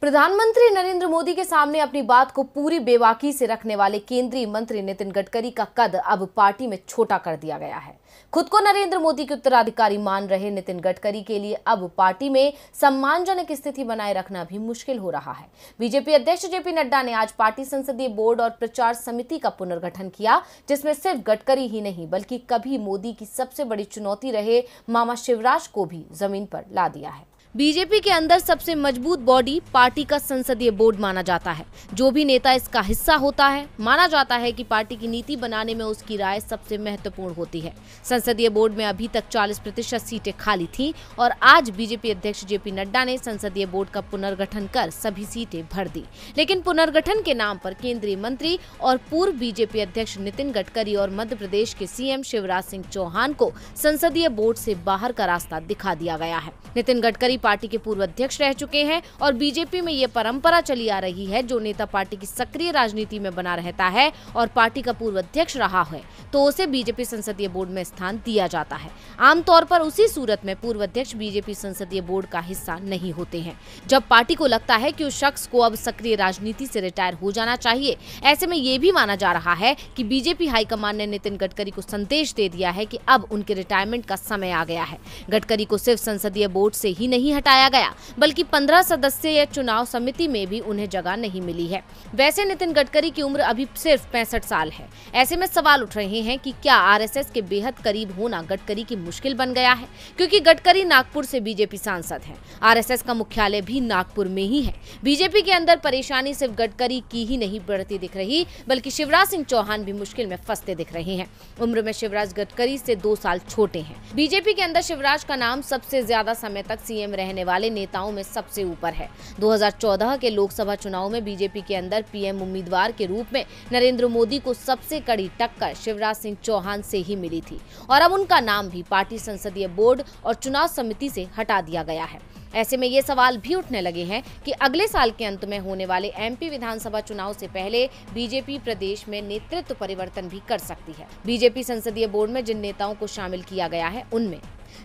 प्रधानमंत्री नरेंद्र मोदी के सामने अपनी बात को पूरी बेबाकी से रखने वाले केंद्रीय मंत्री नितिन गडकरी का कद अब पार्टी में छोटा कर दिया गया है। खुद को नरेंद्र मोदी के उत्तराधिकारी मान रहे नितिन गडकरी के लिए अब पार्टी में सम्मानजनक स्थिति बनाए रखना भी मुश्किल हो रहा है। बीजेपी अध्यक्ष जेपी नड्डा ने आज पार्टी संसदीय बोर्ड और प्रचार समिति का पुनर्गठन किया, जिसमें सिर्फ गडकरी ही नहीं बल्कि कभी मोदी की सबसे बड़ी चुनौती रहे मामा शिवराज को भी जमीन पर ला दिया है। बीजेपी के अंदर सबसे मजबूत बॉडी पार्टी का संसदीय बोर्ड माना जाता है। जो भी नेता इसका हिस्सा होता है, माना जाता है कि पार्टी की नीति बनाने में उसकी राय सबसे महत्वपूर्ण होती है। संसदीय बोर्ड में अभी तक 40% सीटें खाली थीं और आज बीजेपी अध्यक्ष जेपी नड्डा ने संसदीय बोर्ड का पुनर्गठन कर सभी सीटें भर दी। लेकिन पुनर्गठन के नाम पर केंद्रीय मंत्री और पूर्व बीजेपी अध्यक्ष नितिन गडकरी और मध्य प्रदेश के सीएम शिवराज सिंह चौहान को संसदीय बोर्ड से बाहर का रास्ता दिखा दिया गया है। नितिन गडकरी पार्टी के पूर्व अध्यक्ष रह चुके हैं और बीजेपी में ये परंपरा चली आ रही है, जो नेता पार्टी की सक्रिय राजनीति में बना रहता है और पार्टी का पूर्व अध्यक्ष रहा है तो उसे बीजेपी संसदीय बोर्ड में स्थान दिया जाता है। आमतौर पर उसी सूरत में पूर्व अध्यक्ष बीजेपी संसदीय बोर्ड का हिस्सा नहीं होते हैं। जब पार्टी को लगता है कि उस शख्स को अब सक्रिय राजनीति से रिटायर हो जाना चाहिए, ऐसे में ये भी माना जा रहा है कि बीजेपी हाईकमान ने नितिन गडकरी को संदेश दे दिया है कि अब उनके रिटायरमेंट का समय आ गया है। गडकरी को सिर्फ संसदीय बोर्ड से ही नहीं हटाया गया बल्कि 15 सदस्यीय चुनाव समिति में भी उन्हें जगह नहीं मिली है। वैसे नितिन गडकरी की उम्र अभी सिर्फ 65 साल है। ऐसे में सवाल उठ रहे हैं कि क्या आरएसएस के बेहद करीब होना गडकरी की मुश्किल बन गया है, क्योंकि गडकरी नागपुर से बीजेपी सांसद हैं। आरएसएस का मुख्यालय भी नागपुर में ही है। बीजेपी के अंदर परेशानी सिर्फ गडकरी की ही नहीं बढ़ती दिख रही बल्कि शिवराज सिंह चौहान भी मुश्किल में फंसते दिख रहे हैं। उम्र में शिवराज गडकरी से 2 साल छोटे हैं। बीजेपी के अंदर शिवराज का नाम सबसे ज्यादा समय तक सीएम रहने वाले नेताओं में सबसे ऊपर है। 2014 के लोकसभा चुनाव में बीजेपी के अंदर पीएम उम्मीदवार के रूप में नरेंद्र मोदी को सबसे कड़ी टक्कर शिवराज सिंह चौहान से ही मिली थी और अब उनका नाम भी पार्टी संसदीय बोर्ड और चुनाव समिति से हटा दिया गया है। ऐसे में ये सवाल भी उठने लगे हैं कि अगले साल के अंत में होने वाले एमपी विधानसभा चुनाव से पहले बीजेपी प्रदेश में नेतृत्व परिवर्तन भी कर सकती है। बीजेपी संसदीय बोर्ड में जिन नेताओं को शामिल किया गया है उनमें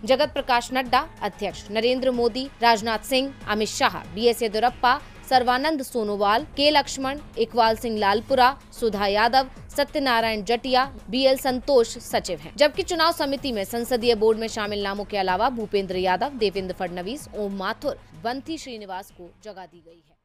जगत प्रकाश नड्डा अध्यक्ष, नरेंद्र मोदी, राजनाथ सिंह, अमित शाह, बीएस येदियुरप्पा, सर्बानंद सोनोवाल, के लक्ष्मण, इकबाल सिंह लालपुरा, सुधा यादव, सत्यनारायण जटिया, बीएल संतोष सचिव हैं। जबकि चुनाव समिति में संसदीय बोर्ड में शामिल नामों के अलावा भूपेंद्र यादव, देवेंद्र फडणवीस, ओम माथुर, बंथी श्रीनिवास को जगह दी गई है।